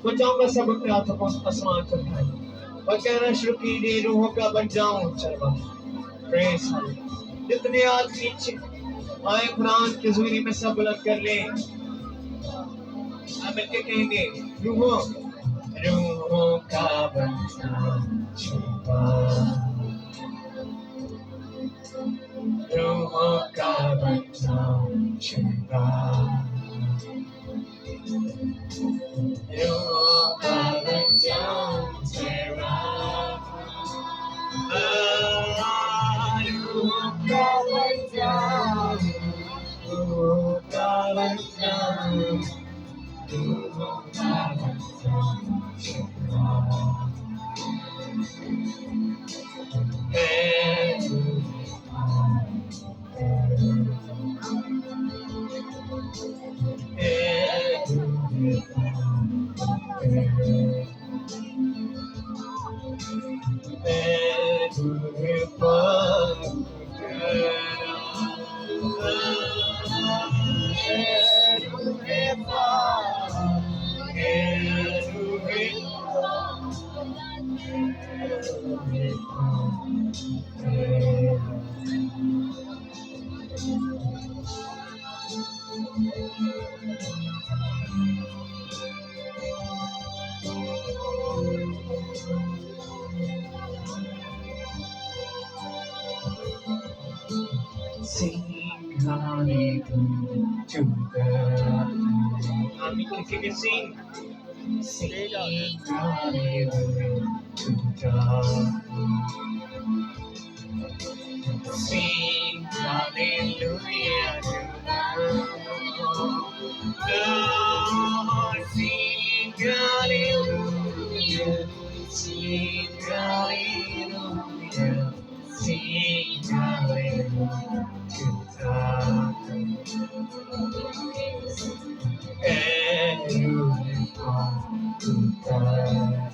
मैं चाहूंगा सब अपने हाथों को आसमान पर उठाएं और कहना शुरू कीजिए, रूहों का बन जाऊं चरवा। Praise hallelujah. जितने हाथ नीचे आए कुरान की ज़ुबानी में सब बुलंद कर लें। हम मिलके कहेंगे, रूहों रूहों का बन जाऊं चरवा, रूहों का बन जाऊं चरवा, रूहों का बन जाऊं चरवा, रूहों का बन जाऊं, रूहों का बन जाऊं, रूहों का बन जाऊं चरवा। Sing hallelujah to God. Can you sing? Sing hallelujah to God. Sing hallelujah to God. Lord, sing hallelujah. Sing hallelujah. Sing hallelujah to God. Hallelujah to God.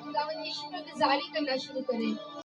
खुदावंद यीशु पर गुजारी करना शुरू करें।